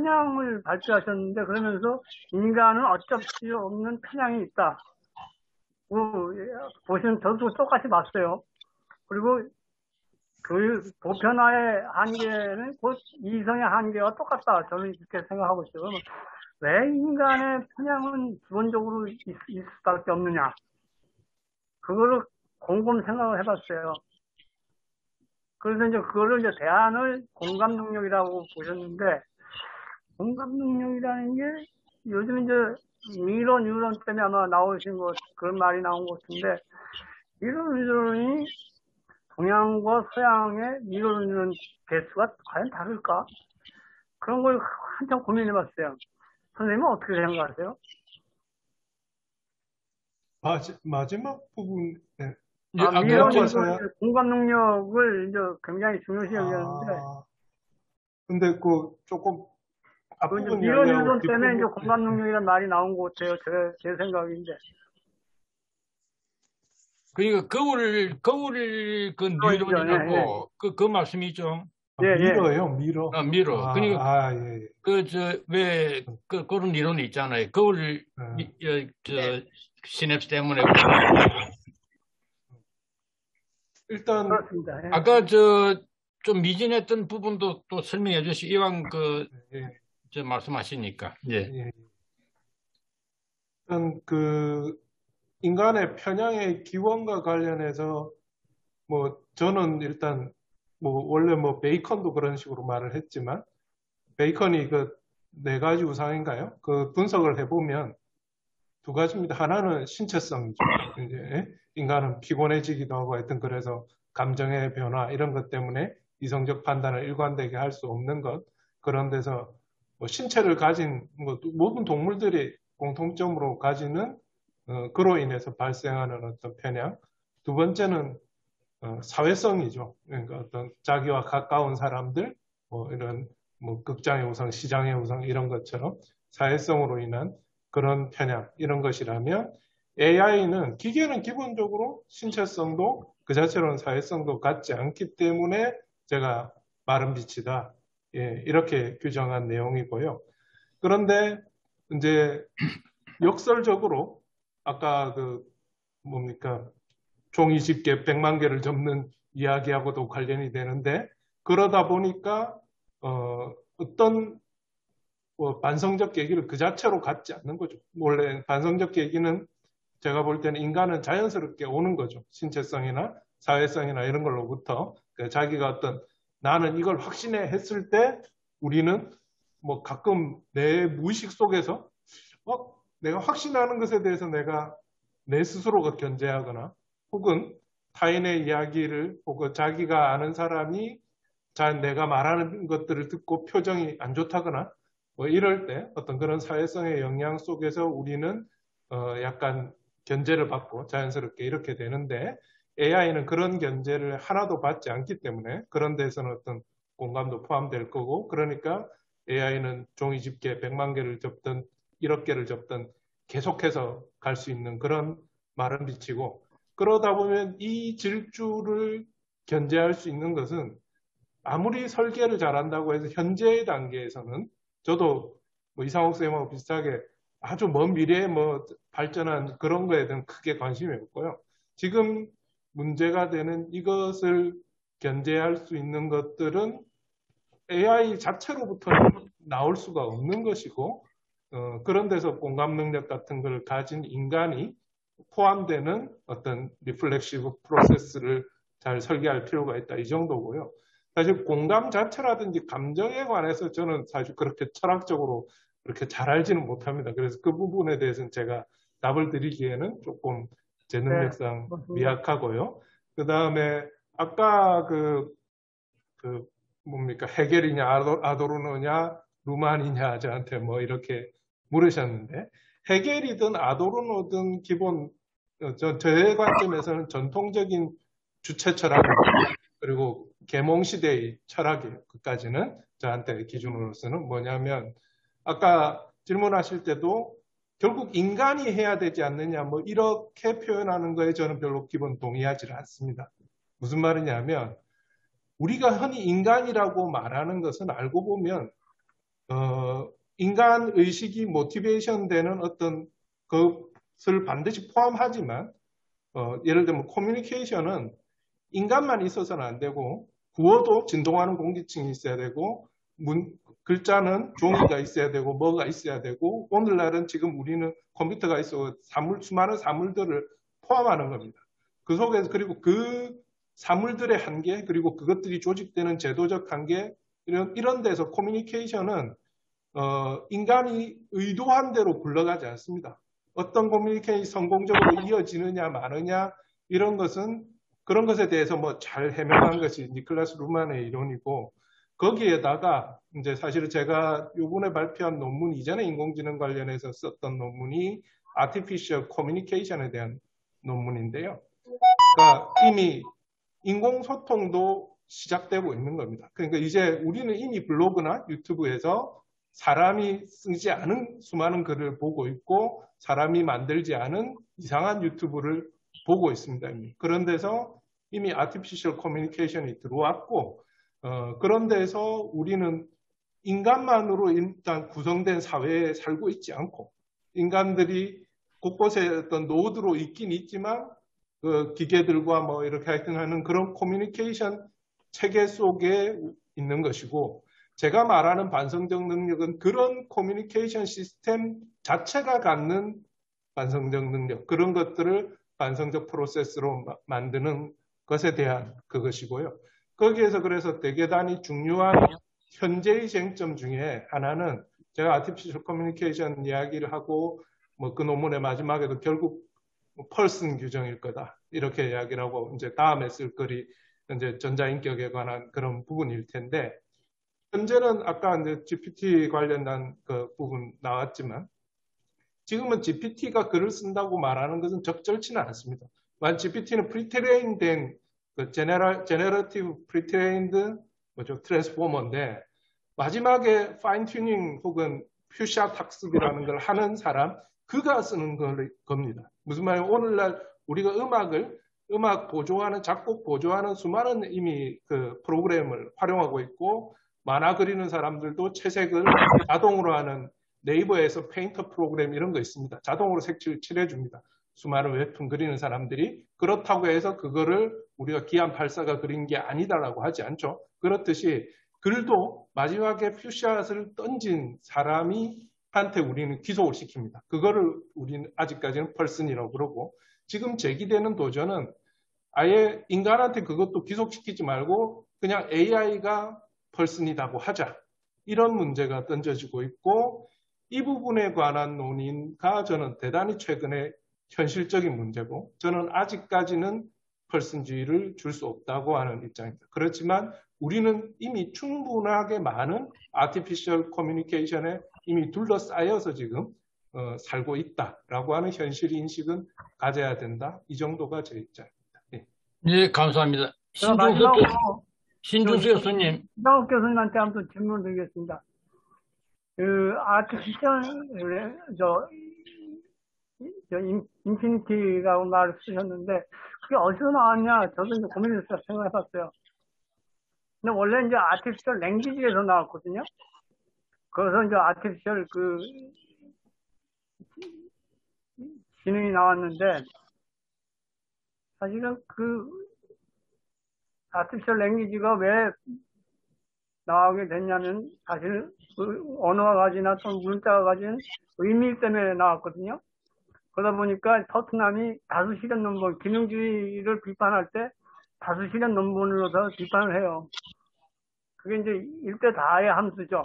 편향을 발표하셨는데 그러면서 인간은 어쩔 수 없는 편향이 있다. 보시면 저도 똑같이 봤어요. 그리고 그 보편화의 한계는 곧 이성의 한계와 똑같다. 저는 이렇게 생각하고 있어요. 그러면 왜 인간의 편향은 기본적으로 있을 수밖에 없느냐? 그거를 곰곰 생각을 해봤어요. 그래서 이제 그거를 이제 대안을 공감 능력이라고 보셨는데, 공감 능력이라는 게 요즘 이제 미러 뉴런 때문에 아마 나오신 것, 그런 말이 나온 것 같은데, 미러 뉴런이 동양과 서양의 미러 뉴런 개수가 과연 다를까? 그런 걸 한참 고민해봤어요. 선생님은 어떻게 생각하세요? 마지막 부분, 미러 동양과 서양, 뉴런 공감 능력을 이제 굉장히 중요시 여겼는데, 근데 그 조금 그 이제 앞부분 미러 이야기하고 뉴런 때문에 이제 뒷부분, 공감 능력이라는 말이 나온 것 같아요. 제 생각인데. 그러니까 거울 그 예. 뉴런이라고 그 말씀이죠. 예. 미러요, 미러. 미러. 그러니까 예. 왜 그런 이론이 있잖아요. 거울 시냅스 때문에. 일단 그렇습니다. 예. 아까 좀 미진했던 부분도 또 설명해 주시고 이왕 말씀하시니까. 예. 일단 인간의 편향의 기원과 관련해서 저는 일단 원래 베이컨도 그런 식으로 말을 했지만 베이컨이 그 네 가지 우상인가요? 그 분석을 해보면 두 가지입니다. 하나는 신체성이죠. 이제 인간은 피곤해지기도 하고 하여튼 그래서 감정의 변화 이런 것 때문에 이성적 판단을 일관되게 할 수 없는 것 그런 데서 신체를 가진 모든 동물들이 공통점으로 가지는 그로 인해서 발생하는 어떤 편향. 두 번째는 사회성이죠. 그러니까 어떤 자기와 가까운 사람들, 이런 극장의 우상, 시장의 우상 이런 것처럼 사회성으로 인한 그런 편향 이런 것이라면 AI는 기계는 기본적으로 신체성도 그 자체로는 사회성도 갖지 않기 때문에 제가 마른 빛이다. 예, 이렇게 규정한 내용이고요. 그런데 이제 역설적으로 아까 종이 집게 100만 개를 접는 이야기하고도 관련이 되는데 그러다 보니까 어떤 반성적 계기를 그 자체로 갖지 않는 거죠. 원래 반성적 계기는 제가 볼 때는 인간은 자연스럽게 오는 거죠. 신체성이나 사회성이나 이런 걸로부터 자기가 어떤 나는 이걸 확신해 했을 때 우리는 가끔 내 무의식 속에서 내가 확신하는 것에 대해서 내가 내 스스로가 견제하거나 혹은 타인의 이야기를 혹은 자기가 아는 사람이 내가 말하는 것들을 듣고 표정이 안 좋다거나 이럴 때 어떤 그런 사회성의 영향 속에서 우리는 약간 견제를 받고 자연스럽게 이렇게 되는데 AI는 그런 견제를 하나도 받지 않기 때문에 그런 데서는 어떤 공감도 포함될 거고 그러니까 AI는 종이 집게 100만 개를 접든 1억 개를 접든 계속해서 갈 수 있는 그런 마른 빛이고 그러다 보면 이 질주를 견제할 수 있는 것은 아무리 설계를 잘한다고 해서 현재의 단계에서는 저도 이상욱 쌤하고 비슷하게 아주 먼 미래에 발전한 그런 거에 대한 크게 관심이 없고요. 지금 문제가 되는 이것을 견제할 수 있는 것들은 AI 자체로부터는 나올 수가 없는 것이고 그런 데서 공감 능력 같은 걸 가진 인간이 포함되는 어떤 리플렉시브 프로세스를 잘 설계할 필요가 있다. 이 정도고요. 사실 공감 자체라든지 감정에 관해서 저는 사실 그렇게 철학적으로 그렇게 잘 알지는 못합니다. 그래서 그 부분에 대해서는 제가 답을 드리기에는 조금 제 능력상 미약하고요. 그 다음에 아까 헤겔이냐 아도르노냐 루만이냐 저한테 이렇게 물으셨는데 헤겔이든 아도르노든 기본 저의 관점에서는 전통적인 주체 철학입니다. 그리고 계몽시대의 철학이에요. 그까지는 저한테 기준으로서는 뭐냐면 아까 질문하실 때도 결국 인간이 해야 되지 않느냐 이렇게 표현하는 거에 저는 별로 기본 동의하지 않습니다. 무슨 말이냐면 우리가 흔히 인간이라고 말하는 것은 알고 보면 인간 의식이 모티베이션 되는 어떤 것을 반드시 포함하지만 예를 들면 커뮤니케이션은 인간만 있어서는 안 되고 구어도 진동하는 공기층이 있어야 되고 글자는 종이가 있어야 되고 뭐가 있어야 되고 오늘날은 지금 우리는 컴퓨터가 있어 수많은 사물들을 포함하는 겁니다. 그 속에서 그리고 그 사물들의 한계 그리고 그것들이 조직되는 제도적 한계 이런 데서 커뮤니케이션은 인간이 의도한 대로 굴러가지 않습니다. 어떤 커뮤니케이션이 성공적으로 이어지느냐 마느냐 이런 것은 그런 것에 대해서 뭐 잘 해명한 것이 니클라스 루만의 이론이고 거기에다가 이제 사실 제가 요번에 발표한 논문 이전에 인공지능 관련해서 썼던 논문이 Artificial Communication에 대한 논문인데요. 그러니까 이미 인공소통도 시작되고 있는 겁니다. 그러니까 이제 우리는 이미 블로그나 유튜브에서 사람이 쓰지 않은 수많은 글을 보고 있고 사람이 만들지 않은 이상한 유튜브를 보고 있습니다. 이미. 그런 데서 이미 Artificial Communication이 들어왔고 그런 데서 우리는 인간만으로 일단 구성된 사회에 살고 있지 않고 인간들이 곳곳에 어떤 노드로 있긴 있지만 그 기계들과 뭐 이렇게 하는 그런 커뮤니케이션 체계 속에 있는 것이고 제가 말하는 반성적 능력은 그런 커뮤니케이션 시스템 자체가 갖는 반성적 능력 그런 것들을 반성적 프로세스로 만드는 것에 대한 그것이고요. 거기에서 그래서 대개단이 중요한 현재의 쟁점 중에 하나는 제가 아티피셜 커뮤니케이션 이야기를 하고 뭐 그 논문의 마지막에도 결국 펄슨 규정일 거다 이렇게 이야기를 하고 이제 다음에 쓸 글이 이제 전자인격에 관한 그런 부분일 텐데 현재는 아까 이제 GPT 관련된 그 부분 나왔지만 지금은 GPT가 글을 쓴다고 말하는 것은 적절치는 않습니다. GPT는 프리트레인 된 그 제너러티브 프리트레인드 트랜스포머인데 마지막에 파인 튜닝 혹은 퓨샷 학습이라는 걸 하는 사람 그가 쓰는 겁니다. 무슨 말이냐면 오늘날 우리가 음악 보조하는 작곡 보조하는 수많은 이미 그 프로그램을 활용하고 있고 만화 그리는 사람들도 채색을 자동으로 하는 네이버에서 페인터 프로그램 이런 거 있습니다. 자동으로 색칠 칠해줍니다. 수많은 웹툰 그리는 사람들이 그렇다고 해서 그거를 우리가 기안 84가 그린 게 아니다라고 하지 않죠. 그렇듯이 글도 마지막에 퓨샷을 던진 사람이 한테 우리는 기속을 시킵니다. 그거를 우리는 아직까지는 펄슨이라고 그러고 지금 제기되는 도전은 아예 인간한테 그것도 기속시키지 말고 그냥 AI가 펄슨이라고 하자. 이런 문제가 던져지고 있고 이 부분에 관한 논의가 저는 대단히 최근에 현실적인 문제고 저는 아직까지는 펄슨주의를 줄 수 없다고 하는 입장입니다. 그렇지만 우리는 이미 충분하게 많은 아티피셜 커뮤니케이션에 이미 둘러싸여서 지금 살고 있다라고 하는 현실 인식은 가져야 된다. 이 정도가 제 입장입니다. 네, 네 감사합니다. 신준수 교수님. 신준수 교수님한테 한번 질문 드리겠습니다. 그 아티피셜 인피니티라고 말을 쓰셨는데 그게 어디서 나왔냐 저도 이제 고민해서 생각해봤어요. 근데 원래 이제 아티피셜 랭귀지에서 나왔거든요. 그래서 이제 아티피셜 그 지능이 나왔는데 사실은 그 아티피셜 랭귀지가 왜 나오게 됐냐면 사실 그 언어가 가지나 또 문자가 가진 의미 때문에 나왔거든요. 그러다 보니까 토트넘이 다수실현 논문, 기능주의를 비판할 때 다수실현 논문으로서 비판을 해요. 그게 이제 일대 다의 함수죠.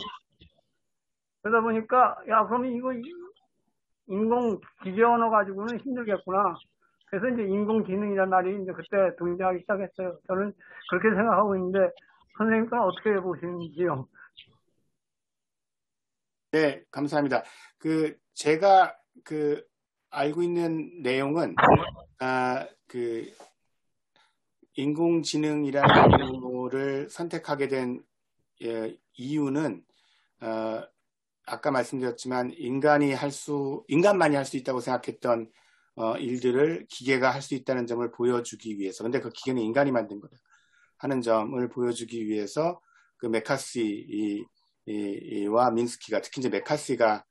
그러다 보니까 야 그러면 이거 인공 기계 언어 가지고는 힘들겠구나. 그래서 이제 인공지능이라는 말이 이제 그때 등장하기 시작했어요. 저는 그렇게 생각하고 있는데 선생님께는 어떻게 보시는지요? 네, 감사합니다. 제가 알고 있는 내용은 인공지능이라는 단어를 선택하게 된 이유는 아까 말씀드렸지만 인간만이 할 수 있다고 생각했던 일들을 기계가 할 수 있다는 점을 보여주기 위해서. 근데 그 기계는 인간이 만든 거다 하는 점을 보여주기 위해서 그 메카시 와 민스키가 특히 이제 메카시가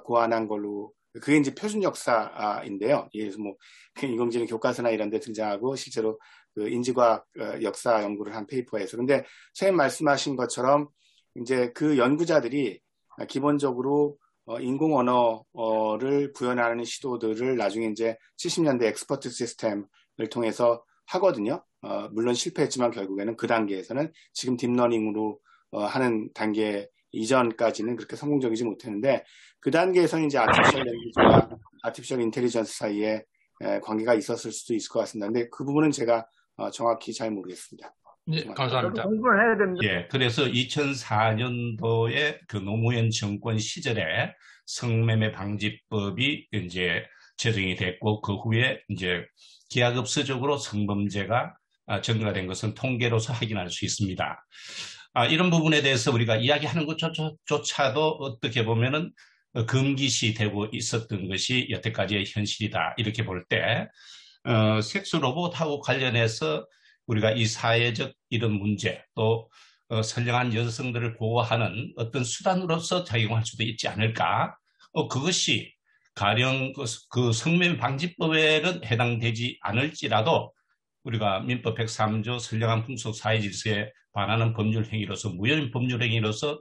고안한 걸로 그게 이제 표준 역사인데요. 예를 들어서 뭐 인공지능 교과서나 이런 데 등장하고 실제로 그 인지과학 역사 연구를 한 페이퍼에서. 근데 선생님 말씀하신 것처럼 이제 그 연구자들이 기본적으로 인공 언어를 구현하는 시도들을 나중에 이제 70년대 엑스퍼트 시스템을 통해서 하거든요. 물론 실패했지만 결국에는 그 단계에서는 지금 딥러닝으로 하는 단계 이전까지는 그렇게 성공적이지 못했는데 그 단계에서는 이제 아티피셜 랭귀지와 아티피셜 인텔리전스 사이에 관계가 있었을 수도 있을 것 같습니다. 근데 그 부분은 제가 정확히 잘 모르겠습니다. 네, 감사합니다. 공부를 해야 됩니다. 예, 그래서 2004년도에 그 노무현 정권 시절에 성매매 방지법이 이제 제정이 됐고 그 후에 이제 기하급수적으로 성범죄가 증가된 것은 통계로서 확인할 수 있습니다. 이런 부분에 대해서 우리가 이야기하는 것조차도 어떻게 보면은 금기시되고 있었던 것이 여태까지의 현실이다. 이렇게 볼 때, 섹스 로봇하고 관련해서 우리가 이 사회적 이런 문제 또 선량한 여성들을 보호하는 어떤 수단으로서 작용할 수도 있지 않을까? 그것이 가령 그 성매매 방지법에는 해당되지 않을지라도 우리가 민법 103조 선량한 풍속 사회 질서에 반하는 법률 행위로서 무효인 법률 행위로서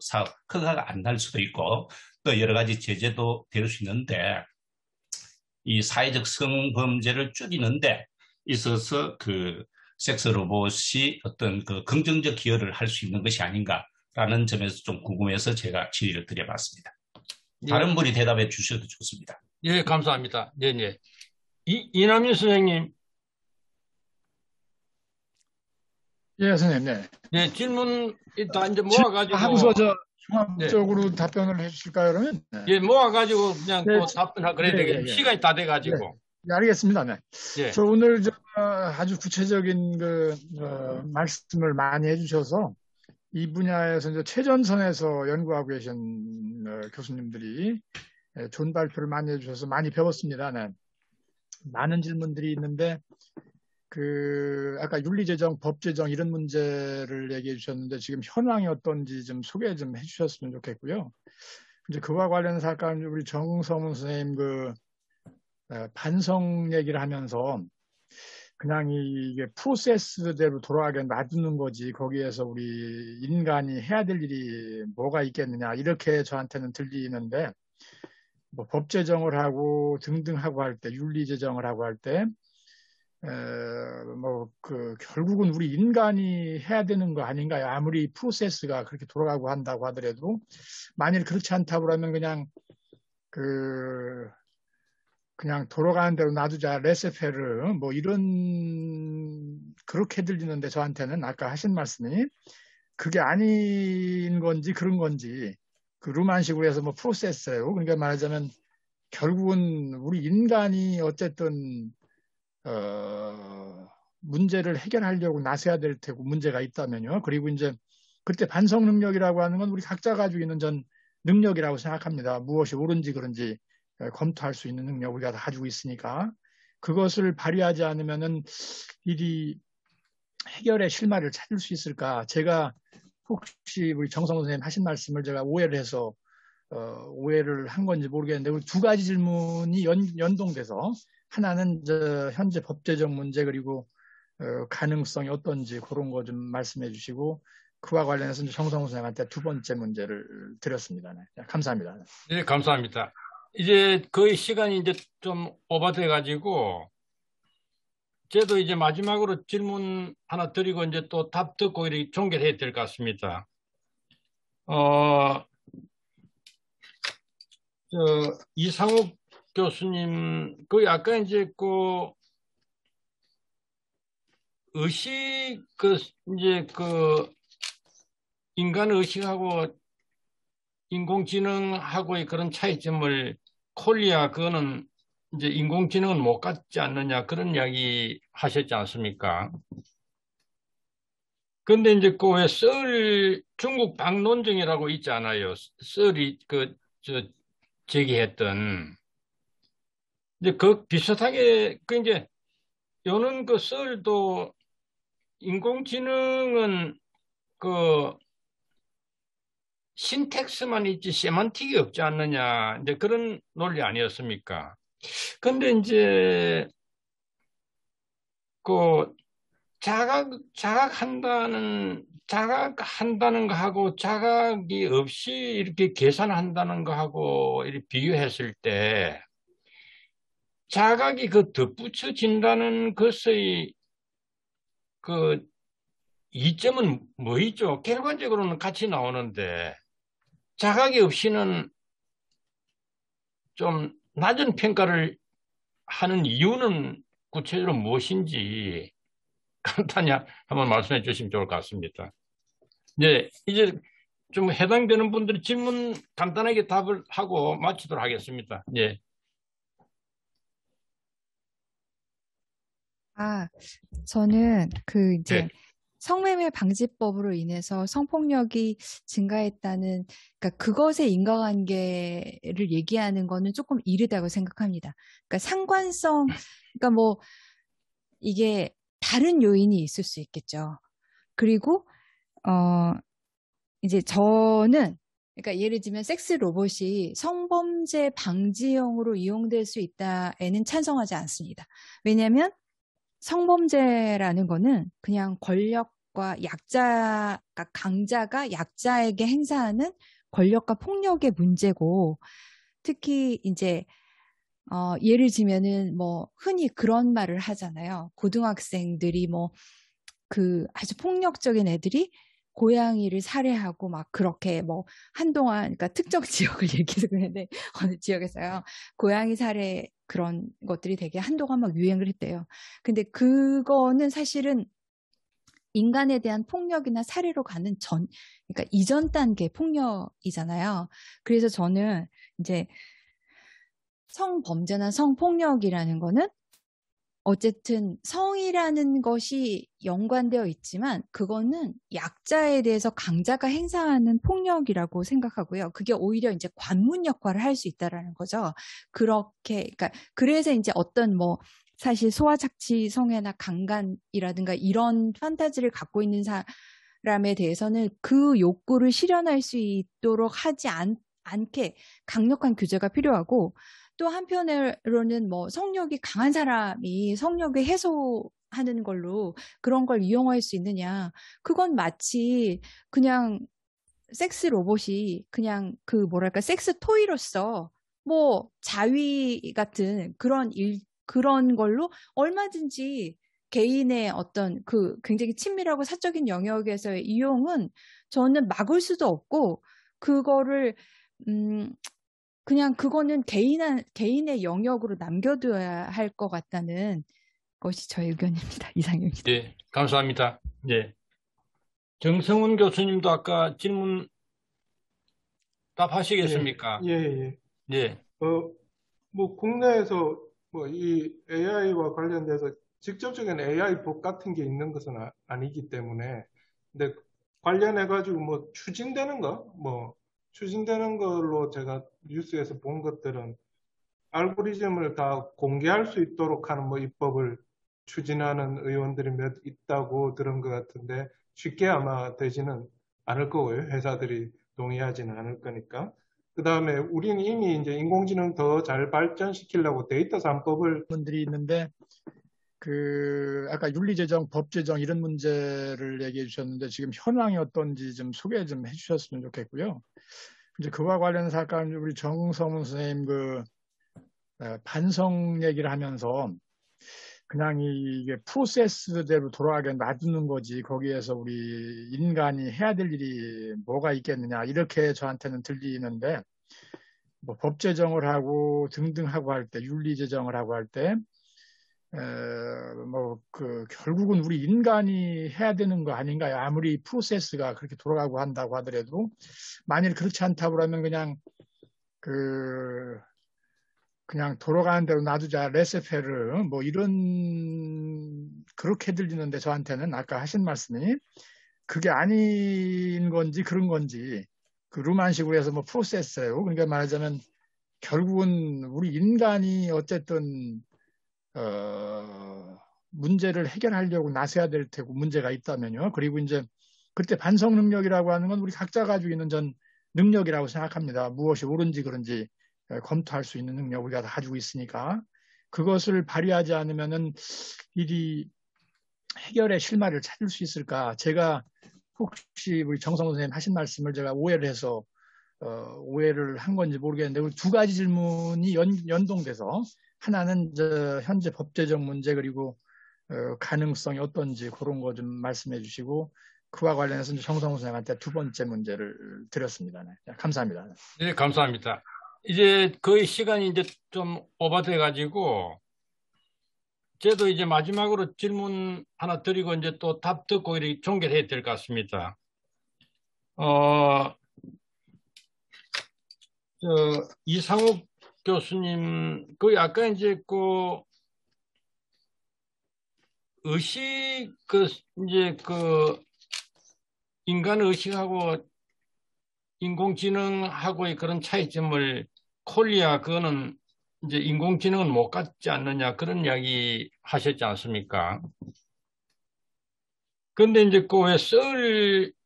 허가가 안 날 수도 있고 또 여러 가지 제재도 될 수 있는데 이 사회적 성범죄를 줄이는 데 있어서 그 섹스 로봇이 어떤 그 긍정적 기여를 할 수 있는 것이 아닌가라는 점에서 좀 궁금해서 제가 질의를 드려봤습니다. 다른 분이 대답해 주셔도 좋습니다. 예, 감사합니다. 네네. 이남윤 선생님. 예, 선생님. 네. 네, 질문 다 이제 모아가지고. 하고서 종합적으로 답변을 해주실까요, 그러면? 네. 예, 모아가지고 그냥 네, 또 답변하고 그래야 되겠네요. 시간이 다 돼가지고. 네, 알겠습니다. 네. 예. 저 오늘 아주 구체적인 말씀을 많이 해주셔서 이 분야에서 이제 최전선에서 연구하고 계신 교수님들이 좋은 발표를 많이 해주셔서 많이 배웠습니다. 네. 많은 질문들이 있는데 아까 윤리제정, 법제정 이런 문제를 얘기해 주셨는데 지금 현황이 어떤지 좀 소개 좀 해주셨으면 좋겠고요. 이제 그와 관련해서 아까 우리 정성문 선생님 반성 얘기를 하면서 그냥 이게 프로세스대로 돌아가게 놔두는 거지 거기에서 우리 인간이 해야 될 일이 뭐가 있겠느냐 이렇게 저한테는 들리는데 뭐 법 제정을 하고 등등 하고 할 때 윤리 제정을 하고 할 때 결국은 우리 인간이 해야 되는 거 아닌가요? 아무리 프로세스가 그렇게 돌아가고 한다고 하더라도 만일 그렇지 않다고 그러면 그냥 돌아가는 대로 놔두자 레세페르 뭐 이런 그렇게 들리는데 저한테는 아까 하신 말씀이 그게 아닌 건지 그런 건지 그 루만식으로 해서 뭐 프로세스예요. 그러니까 말하자면 결국은 우리 인간이 어쨌든 문제를 해결하려고 나서야 될 테고 문제가 있다면요. 그리고 이제 그때 반성 능력이라고 하는 건 우리 각자 가지고 있는 전 능력이라고 생각합니다. 무엇이 옳은지 그런지 검토할 수 있는 능력 우리가 다 가지고 있으니까 그것을 발휘하지 않으면은 일이 해결의 실마리를 찾을 수 있을까? 제가 혹시 우리 정성훈 선생님 하신 말씀을 제가 오해를 해서 오해를 한 건지 모르겠는데 우리 두 가지 질문이 연동돼서 하나는 현재 법제적 문제 그리고 가능성이 어떤지 그런 거 좀 말씀해 주시고 그와 관련해서 정성훈 선생님한테 두 번째 문제를 드렸습니다. 네, 감사합니다. 네, 감사합니다. 이제 거의 시간이 이제 좀 오버돼 가지고 저도 이제 마지막으로 질문 하나 드리고 이제 또 답 듣고 이렇게 종결해야 될 것 같습니다. 이상욱 교수님, 아까 이제 의식, 인간 의식하고 인공지능하고의 그런 차이점을 그거는 이제 인공지능은 못 갖지 않느냐 그런 이야기 하셨지 않습니까? 근데 이제 왜 중국 방론정이라고 있지 않아요? 썰이 제기했던. 이제 비슷하게 이제 요는 썰도 인공지능은 신텍스만 있지 세만틱이 없지 않느냐 이제 그런 논리 아니었습니까? 근데 이제 그 자각한다는 거하고 자각이 없이 이렇게 계산한다는 거하고 이렇게 비교했을 때 자각이 그 덧붙여진다는 것의 그 이점은 뭐있죠? 결과적으로는 같이 나오는데 자각이 없이는 좀 낮은 평가를 하는 이유는 구체적으로 무엇인지 간단히 한번 말씀해 주시면 좋을 것 같습니다. 네, 이제 좀 해당되는 분들이 질문 간단하게 답을 하고 마치도록 하겠습니다. 예. 저는 이제 네. 성매매 방지법으로 인해서 성폭력이 증가했다는, 그러니까 그것의 인과관계를 얘기하는 거는 조금 이르다고 생각합니다. 그러니까 상관성, 그러니까 뭐 이게 다른 요인이 있을 수 있겠죠. 그리고 이제 저는 그러니까 예를 들면 섹스 로봇이 성범죄 방지용으로 이용될 수 있다에는 찬성하지 않습니다. 왜냐하면 성범죄라는 거는 그냥 권력과 약자가 강자가 약자에게 행사하는 권력과 폭력의 문제고, 특히 이제 예를 들면은 뭐 흔히 그런 말을 하잖아요. 고등학생들이 뭐 아주 폭력적인 애들이 고양이를 살해하고 막 그렇게 뭐 한동안, 그러니까 특정 지역을 얘기해서 그랬는데 어느 지역에서요 고양이 살해 그런 것들이 되게 한동안 막 유행을 했대요. 근데 그거는 사실은 인간에 대한 폭력이나 살해로 가는 그러니까 이전 단계 폭력이잖아요. 그래서 저는 이제 성범죄나 성폭력이라는 거는 어쨌든 성이라는 것이 연관되어 있지만 그거는 약자에 대해서 강자가 행사하는 폭력이라고 생각하고요. 그게 오히려 이제 관문 역할을 할 수 있다라는 거죠. 그러니까 그래서 이제 어떤 뭐 사실 소아착취 성애나 강간이라든가 이런 판타지를 갖고 있는 사람에 대해서는 그 욕구를 실현할 수 있도록 하지 않게 강력한 규제가 필요하고, 또 한편으로는 뭐 성욕이 강한 사람이 성욕을 해소하는 걸로 그런 걸 이용할 수 있느냐. 그건 마치 그냥 섹스 로봇이 그냥 뭐랄까 섹스 토이로서 뭐 자위 같은 그런 걸로 얼마든지 개인의 어떤 굉장히 친밀하고 사적인 영역에서의 이용은 저는 막을 수도 없고, 그거를 그냥 그거는 개인의 영역으로 남겨둬야 할 것 같다는 것이 저의 의견입니다. 이상입니다. 네, 감사합니다. 네. 정성훈 교수님도 아까 질문 답하시겠습니까? 예. 네. 뭐 국내에서 뭐 이 AI와 관련돼서 직접적인 AI 법 같은 게 있는 것은 아니기 때문에, 근데 관련해가지고 뭐 추진되는 걸로 제가 뉴스에서 본 것들은 알고리즘을 다 공개할 수 있도록 하는 뭐 입법을 추진하는 의원들이 몇 있다고 들은 것 같은데, 쉽게 아마 되지는 않을 거고요. 회사들이 동의하지는 않을 거니까. 그 다음에 우리는 이미 이제 인공지능 더 잘 발전시키려고 데이터 3법을 분들이 있는데 아까 윤리제정, 법제정 이런 문제를 얘기해 주셨는데 지금 현황이 어떤지 좀 소개 좀 해주셨으면 좋겠고요. 이제 그와 관련해서 아까 우리 정성훈 선생님 반성 얘기를 하면서 그냥 이게 프로세스대로 돌아가게 놔두는 거지 거기에서 우리 인간이 해야 될 일이 뭐가 있겠느냐 이렇게 저한테는 들리는데, 뭐 법 제정을 하고 등등 하고 할 때, 윤리 제정을 하고 할 때 결국은 우리 인간이 해야 되는 거 아닌가요? 아무리 프로세스가 그렇게 돌아가고 한다고 하더라도 만일 그렇지 않다고 그러면 그냥 돌아가는 대로 놔두자, 레세페르 뭐 이런 그렇게 들리는데, 저한테는 아까 하신 말씀이 그게 아닌 건지 그런 건지, 루만식으로 해서 뭐 프로세스예요. 그러니까 말하자면 결국은 우리 인간이 어쨌든 문제를 해결하려고 나서야 될 테고, 문제가 있다면요. 그리고 이제 그때 반성 능력이라고 하는 건 우리 각자 가지고 있는 능력이라고 생각합니다. 무엇이 옳은지 그런지 검토할 수 있는 능력 우리가 다 가지고 있으니까 그것을 발휘하지 않으면은 일이 해결의 실마리를 찾을 수 있을까? 제가 혹시 우리 정성호 선생님 하신 말씀을 제가 오해를 해서 오해를 한 건지 모르겠는데 우리 두 가지 질문이 연동돼서 하나는 현재 법제적 문제 그리고 가능성이 어떤지 그런 거 좀 말씀해 주시고 그와 관련해서 정성호 선생님한테 두 번째 문제를 드렸습니다. 네, 감사합니다. 네, 감사합니다. 이제 거의 시간이 이제 좀 오버돼 가지고 저도 이제 마지막으로 질문 하나 드리고 이제 또 답 듣고 이렇게 종결해야 될 것 같습니다. 이상욱 교수님, 그 아까 이제 그 의식, 이제 인간 의식하고 인공지능하고의 그런 차이점을 콜리아, 그거는 이제 인공지능은 못 갖지 않느냐, 그런 이야기 하셨지 않습니까? 근데 이제 그 왜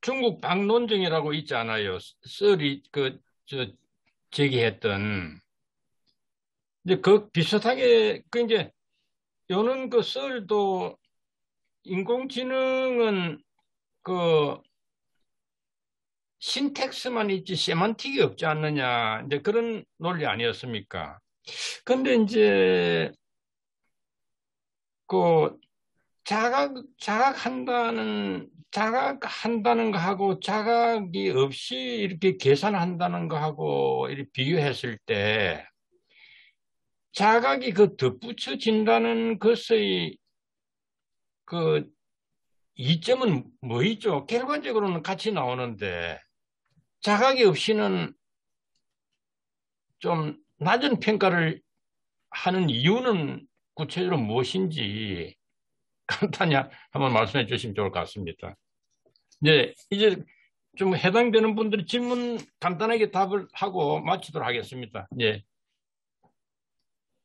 중국 방론정이라고 있지 않아요? 썰이 제기했던. 이제 비슷하게, 이제, 요는 썰도 인공지능은 신텍스만 있지 세만틱이 없지 않느냐, 이제 그런 논리 아니었습니까? 근데 이제, 자각한다는 거하고 자각이 없이 이렇게 계산한다는 거하고 이렇게 비교했을 때 자각이 덧붙여진다는 것의 이점은 뭐있죠? 결과적으로는 같이 나오는데 자각이 없이는 좀 낮은 평가를 하는 이유는 구체적으로 무엇인지 간단히 한번 말씀해 주시면 좋을 것 같습니다. 네, 이제 좀 해당되는 분들이 질문 간단하게 답을 하고 마치도록 하겠습니다. 예.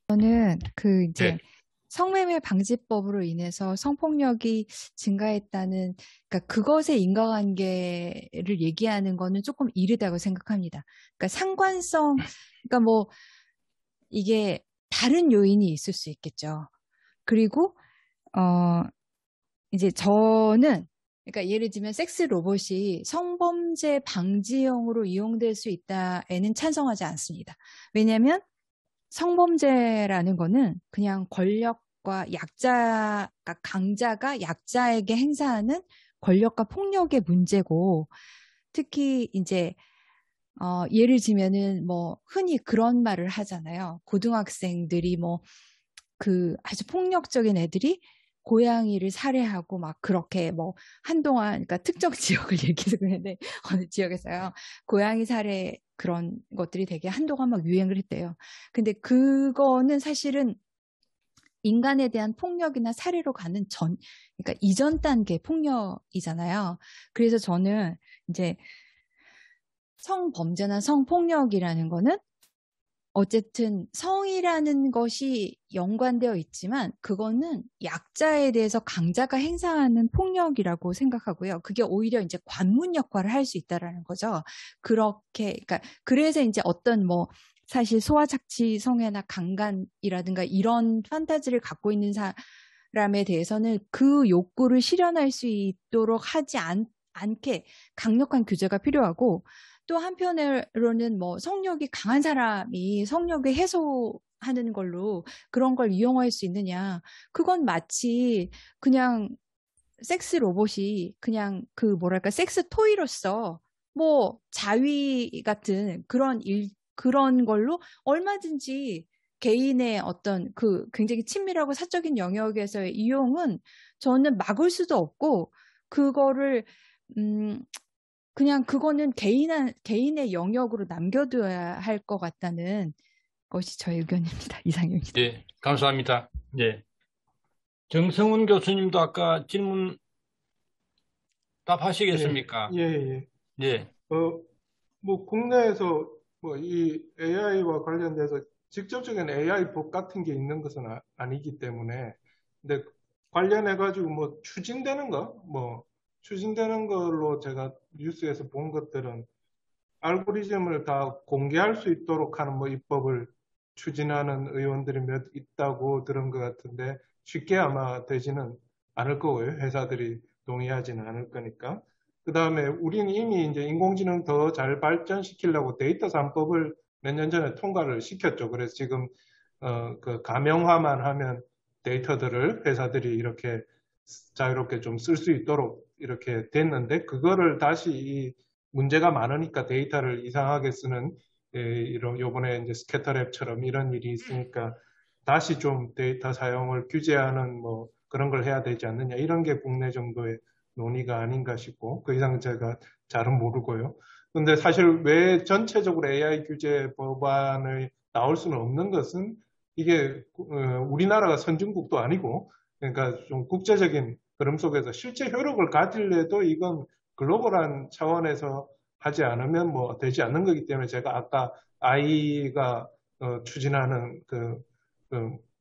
저는 이제 네. 성매매 방지법으로 인해서 성폭력이 증가했다는, 그러니까 그것의 인과관계를 얘기하는 거는 조금 이르다고 생각합니다. 그러니까 상관성, 그러니까 뭐 이게 다른 요인이 있을 수 있겠죠. 그리고 이제 저는 그러니까 예를 들면 섹스 로봇이 성범죄 방지용으로 이용될 수 있다에는 찬성하지 않습니다. 왜냐하면 성범죄라는 거는 그냥 권력과 강자가 약자에게 행사하는 권력과 폭력의 문제고, 특히 이제 예를 들면은 뭐 흔히 그런 말을 하잖아요. 고등학생들이 아주 폭력적인 애들이 고양이를 살해하고 막 그렇게 뭐 한동안, 그러니까 특정 지역을 얘기해서 그랬는데 어느 지역에서요. 고양이 살해 그런 것들이 되게 한동안 막 유행을 했대요. 근데 그거는 사실은 인간에 대한 폭력이나 살해로 가는 그러니까 이전 단계 폭력이잖아요. 그래서 저는 이제 성범죄나 성폭력이라는 거는 어쨌든 성이라는 것이 연관되어 있지만 그거는 약자에 대해서 강자가 행사하는 폭력이라고 생각하고요. 그게 오히려 이제 관문 역할을 할 수 있다라는 거죠. 그러니까 그래서 이제 어떤 사실 소아착취 성애나 강간이라든가 이런 판타지를 갖고 있는 사람에 대해서는 그 욕구를 실현할 수 있도록 하지 않게 강력한 규제가 필요하고, 또 한편으로는 성욕이 강한 사람이 성욕을 해소하는 걸로 그런 걸 이용할 수 있느냐. 그건 마치 그냥 섹스 로봇이 그냥 섹스 토이로서 자위 같은 그런 걸로 얼마든지 개인의 어떤 굉장히 친밀하고 사적인 영역에서의 이용은 저는 막을 수도 없고, 그거를 그냥 그거는 개인의 영역으로 남겨둬야 할 것 같다는 것이 저의 의견입니다. 이상입니다. 네, 감사합니다. 네. 정성훈 교수님도 아까 질문 답하시겠습니까? 예. 네. 국내에서 이 AI와 관련돼서 직접적인 AI 법 같은 게 있는 것은 아니기 때문에, 근데 관련해가지고 추진되는 걸로 제가 뉴스에서 본 것들은 알고리즘을 다 공개할 수 있도록 하는 뭐 입법을 추진하는 의원들이 몇 있다고 들은 것 같은데 쉽게 아마 되지는 않을 거고요. 회사들이 동의하지는 않을 거니까. 그 다음에 우리는 이미 이제 인공지능 더 잘 발전시키려고 데이터 3법을 몇 년 전에 통과를 시켰죠. 그래서 지금 그 가명화만 하면 데이터들을 회사들이 이렇게 자유롭게 좀 쓸 수 있도록 이렇게 됐는데 그거를 다시 이 문제가 많으니까 데이터를 이상하게 쓰는 이런 요번에 이제 스캐터랩처럼 이런 일이 있으니까 다시 좀 데이터 사용을 규제하는 뭐 그런 걸 해야 되지 않느냐 이런 게 국내 정도의 논의가 아닌가 싶고 그 이상 제가 잘은 모르고요. 근데 사실 왜 전체적으로 AI 규제 법안을 나올 수는 없는 것은 이게 우리나라가 선진국도 아니고 그러니까 좀 국제적인 흐름 속에서 실제 효력을 가질래도 이건 글로벌한 차원에서 하지 않으면 뭐 되지 않는 거기 때문에 제가 아까 아이가 추진하는 그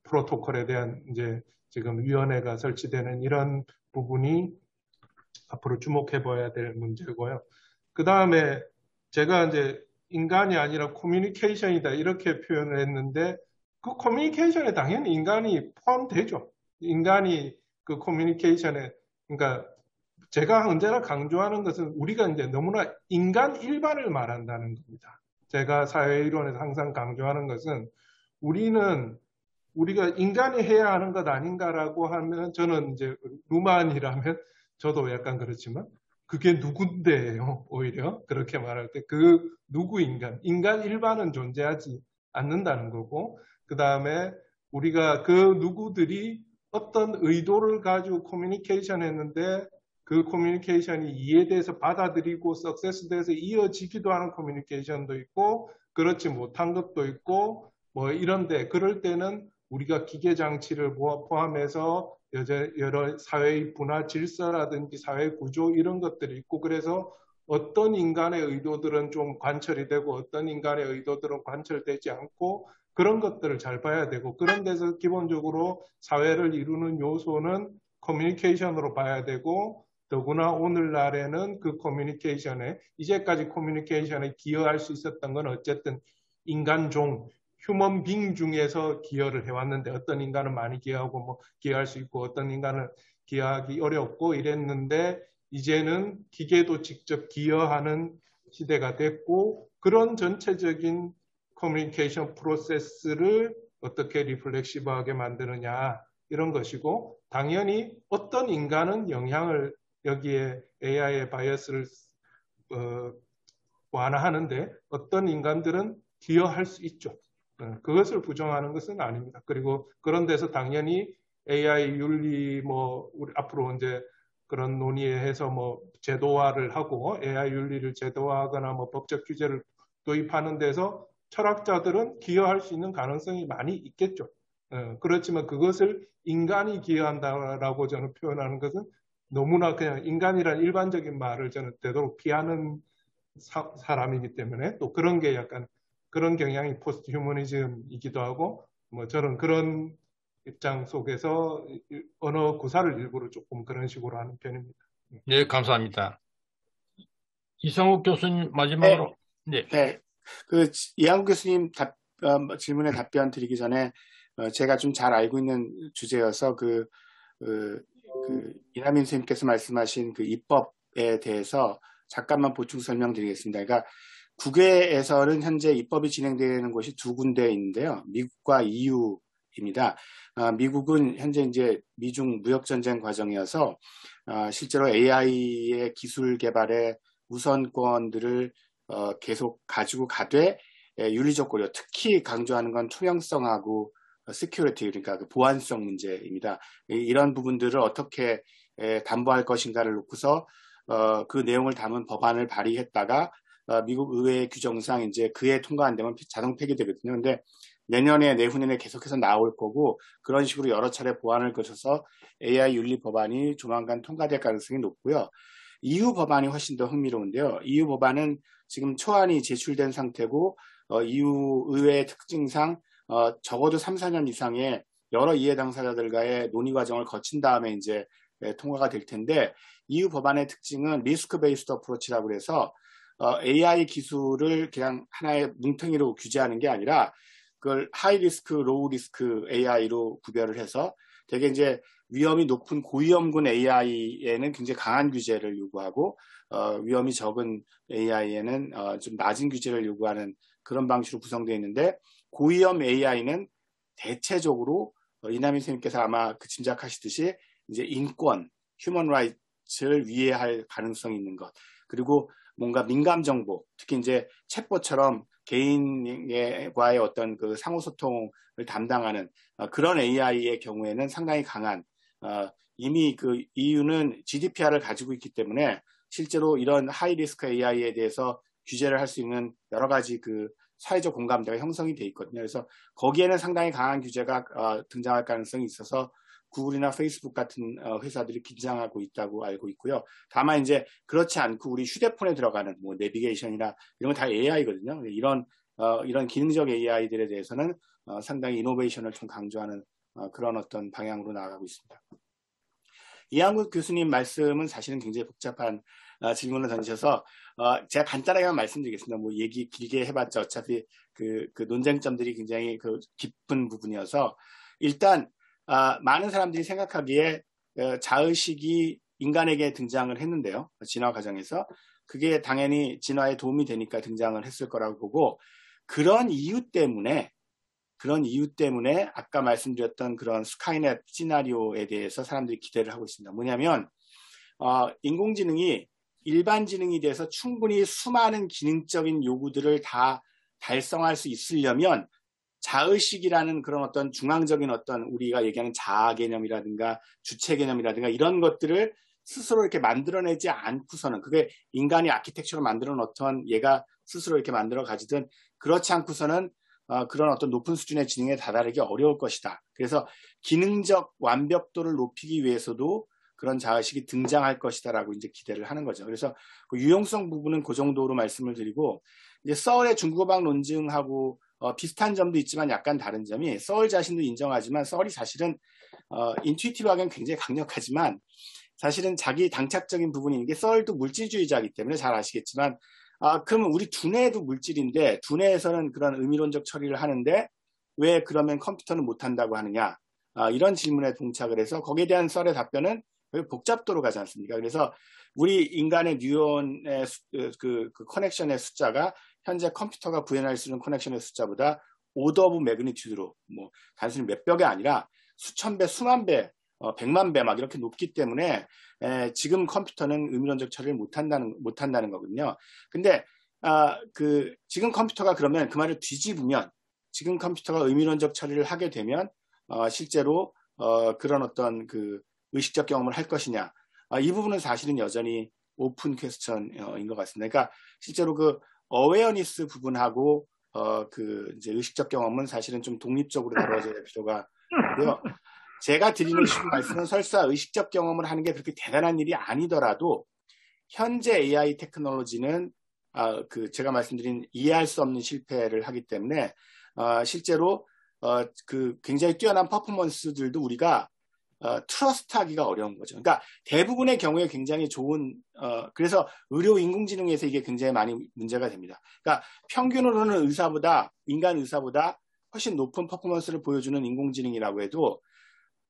프로토콜에 대한 이제 지금 위원회가 설치되는 이런 부분이 앞으로 주목해 봐야 될 문제고요. 그 다음에 제가 이제 인간이 아니라 커뮤니케이션이다 이렇게 표현을 했는데 그 커뮤니케이션에 당연히 인간이 포함되죠. 인간이 그 커뮤니케이션에 그러니까 제가 언제나 강조하는 것은 우리가 이제 너무나 인간 일반을 말한다는 겁니다. 제가 사회이론에서 항상 강조하는 것은 우리가 인간이 해야 하는 것 아닌가라고 하면 저는 이제 루만이라면 저도 약간 그렇지만 그게 누군데요? 오히려 그렇게 말할 때 그 누구 인간 일반은 존재하지 않는다는 거고 그 다음에 우리가 그 누구들이 어떤 의도를 가지고 커뮤니케이션 했는데 그 커뮤니케이션이 이해돼서 받아들이고 석세스돼서 이어지기도 하는 커뮤니케이션도 있고 그렇지 못한 것도 있고 뭐 이런데 그럴 때는 우리가 기계 장치를 포함해서 여러 사회의 분화 질서라든지 사회 구조 이런 것들이 있고 그래서 어떤 인간의 의도들은 좀 관철이 되고 어떤 인간의 의도들은 관철되지 않고 그런 것들을 잘 봐야 되고 그런 데서 기본적으로 사회를 이루는 요소는 커뮤니케이션으로 봐야 되고 더구나 오늘날에는 그 커뮤니케이션에 이제까지 커뮤니케이션에 기여할 수 있었던 건 어쨌든 인간종 휴먼 빙 중에서 기여를 해왔는데 어떤 인간은 많이 기여하고 뭐 기여할 수 있고 어떤 인간은 기여하기 어렵고 이랬는데 이제는 기계도 직접 기여하는 시대가 됐고 그런 전체적인 커뮤니케이션 프로세스를 어떻게 리플렉시브하게 만드느냐 이런 것이고 당연히 어떤 인간은 영향을 여기에 AI의 바이어스를 완화하는데 어떤 인간들은 기여할 수 있죠. 그것을 부정하는 것은 아닙니다. 그리고 그런 데서 당연히 AI 윤리 우리 앞으로 이제 그런 논의에 해서 제도화를 하고 AI 윤리를 제도화하거나 법적 규제를 도입하는 데서 철학자들은 기여할 수 있는 가능성이 많이 있겠죠. 그렇지만 그것을 인간이 기여한다라고 저는 표현하는 것은 너무나 그냥 인간이란 일반적인 말을 저는 되도록 피하는 사람이기 때문에 또 그런 게 약간 그런 경향이 포스트 휴머니즘이기도 하고 저는 그런 입장 속에서 언어 구사를 일부러 조금 그런 식으로 하는 편입니다. 네, 감사합니다. 이상욱 교수님 마지막으로. 네. 그 이한국 교수님 질문에 답변 드리기 전에 제가 좀 잘 알고 있는 주제여서 이남인 선생님께서 말씀하신 그 입법에 대해서 잠깐만 보충 설명드리겠습니다. 그러니까 국외에서는 현재 입법이 진행되는 곳이 두 군데 있는데요. 미국과 EU입니다. 미국은 현재 이제 미중 무역 전쟁 과정이어서 실제로 AI의 기술 개발의 우선권들을 계속 가지고 가되 윤리적 고려, 특히 강조하는 건 투명성하고 시큐리티, 그러니까 그 보안성 문제입니다. 이런 부분들을 어떻게 담보할 것인가를 놓고서 그 내용을 담은 법안을 발의했다가 미국 의회 규정상 이제 그에 통과 안 되면 자동 폐기되거든요. 근데 내후년에 계속해서 나올 거고 그런 식으로 여러 차례 보완을 거쳐서 AI 윤리 법안이 조만간 통과될 가능성이 높고요. EU 법안이 훨씬 더 흥미로운데요. EU 법안은 지금 초안이 제출된 상태고 EU 의회의 특징상 적어도 3, 4년 이상의 여러 이해 당사자들과의 논의 과정을 거친 다음에 이제 통과가 될 텐데 EU 법안의 특징은 리스크 베이스드 어프로치라고 해서 AI 기술을 그냥 하나의 뭉텅이로 규제하는 게 아니라 그걸 하이 리스크, 로우 리스크 AI로 구별을 해서 되게 이제 위험이 높은 고위험군 AI에는 굉장히 강한 규제를 요구하고 위험이 적은 AI에는 좀 낮은 규제를 요구하는 그런 방식으로 구성되어 있는데 고위험 AI는 대체적으로 이남희 선생님께서 아마 그 짐작하시듯이 이제 인권, 휴먼 라이츠를 위해할 가능성이 있는 것. 그리고 뭔가 민감 정보, 특히 이제 챗봇처럼 개인과의 어떤 그 상호소통을 담당하는 그런 AI의 경우에는 상당히 강한 이미 그 EU는 GDPR을 가지고 있기 때문에 실제로 이런 하이 리스크 AI에 대해서 규제를 할 수 있는 여러 가지 그 사회적 공감대가 형성이 돼 있거든요. 그래서 거기에는 상당히 강한 규제가 등장할 가능성이 있어서 구글이나 페이스북 같은 회사들이 긴장하고 있다고 알고 있고요. 다만 이제 그렇지 않고 우리 휴대폰에 들어가는 뭐 내비게이션이나 이런 건 다 AI거든요. 이런 기능적 AI들에 대해서는 상당히 이노베이션을 좀 강조하는 그런 어떤 방향으로 나아가고 있습니다. 이한국 교수님 말씀은 사실은 굉장히 복잡한 질문을 던지셔서 제가 간단하게만 말씀드리겠습니다. 뭐 얘기 길게 해봤자 어차피 그 논쟁점들이 굉장히 그 깊은 부분이어서 일단 많은 사람들이 생각하기에 자의식이 인간에게 등장을 했는데요. 진화 과정에서 그게 당연히 진화에 도움이 되니까 등장을 했을 거라고 보고 그런 이유 때문에 아까 말씀드렸던 그런 스카이넷 시나리오에 대해서 사람들이 기대를 하고 있습니다. 뭐냐면 인공지능이 일반 지능이 돼서 충분히 수많은 기능적인 요구들을 다 달성할 수 있으려면 자의식이라는 그런 어떤 중앙적인 어떤 우리가 얘기하는 자아 개념이라든가 주체 개념이라든가 이런 것들을 스스로 이렇게 만들어내지 않고서는 그게 인간이 아키텍처로 만들어 놓던 얘가 스스로 이렇게 만들어 가지든 그렇지 않고서는 그런 어떤 높은 수준의 지능에 다다르기 어려울 것이다. 그래서 기능적 완벽도를 높이기 위해서도 그런 자의식이 등장할 것이다라고 이제 기대를 하는 거죠. 그래서 그 유용성 부분은 그 정도로 말씀을 드리고 이제 서울의 중국어학 논증하고 비슷한 점도 있지만 약간 다른 점이 서울 자신도 인정하지만 서울이 사실은 인투이티브하게는 굉장히 강력하지만 사실은 자기 당착적인 부분이 있는 게 서울도 물질주의자이기 때문에 잘 아시겠지만 그러면 우리 두뇌도 물질인데 두뇌에서는 그런 의미론적 처리를 하는데 왜 그러면 컴퓨터는 못한다고 하느냐 이런 질문에 동착을 해서 거기에 대한 썰의 답변은 복잡도로 가지 않습니까? 그래서 우리 인간의 뉴런의 그 커넥션의 숫자가 현재 컴퓨터가 구현할 수 있는 커넥션의 숫자보다 오더 오브 매그니튜드로 뭐 단순히 몇 벽이 아니라 수천 배, 수만 배, 100만 배 막 이렇게 높기 때문에 지금 컴퓨터는 의미론적 처리를 못한다는 거거든요. 근데 지금 컴퓨터가 그러면 그 말을 뒤집으면 지금 컴퓨터가 의미론적 처리를 하게 되면 실제로 그런 어떤 그 의식적 경험을 할 것이냐 이 부분은 사실은 여전히 오픈 퀘스천인 것 같습니다. 그러니까 실제로 그 어웨어니스 부분하고 그 이제 의식적 경험은 사실은 좀 독립적으로 다뤄져야 될 필요가 있고요. 제가 드리는 말씀은 설사 의식적 경험을 하는 게 그렇게 대단한 일이 아니더라도 현재 AI 테크놀로지는 제가 말씀드린 이해할 수 없는 실패를 하기 때문에 실제로 그 굉장히 뛰어난 퍼포먼스들도 우리가 트러스트하기가 어려운 거죠. 그러니까 대부분의 경우에 굉장히 좋은 그래서 의료 인공지능에서 이게 굉장히 많이 문제가 됩니다. 그러니까 평균으로는 인간 의사보다 훨씬 높은 퍼포먼스를 보여주는 인공지능이라고 해도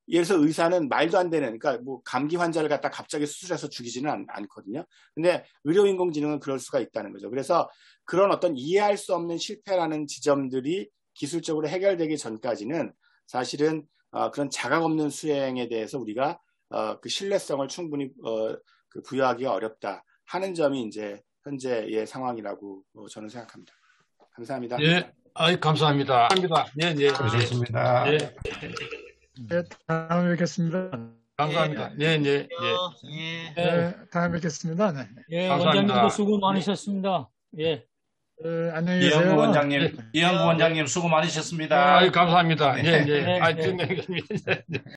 예를 들어서 의사는 말도 안 되는 그러니까 뭐 감기 환자를 갖다 갑자기 수술해서 죽이지는 않거든요. 근데 의료 인공지능은 그럴 수가 있다는 거죠. 그래서 그런 어떤 이해할 수 없는 실패라는 지점들이 기술적으로 해결되기 전까지는 사실은 그런 자각 없는 수행에 대해서 우리가 그 신뢰성을 충분히 부여하기가 어렵다 하는 점이 이제 현재의 상황이라고 저는 생각합니다. 감사합니다. 예, 감사합니다. 예, 예. 고생하셨습니다. 예. 네, 다음에 뵙겠습니다. 감사합니다. 예, 예, 예. 네, 다음에 뵙겠습니다. 네. 예, 감사합니다. 원장님도 수고 많으셨습니다. 예. 안녕히 계세요. 이한구 원장님, 이한구 원장님 수고 많으셨습니다. 감사합니다. 예, 예. 네, 네.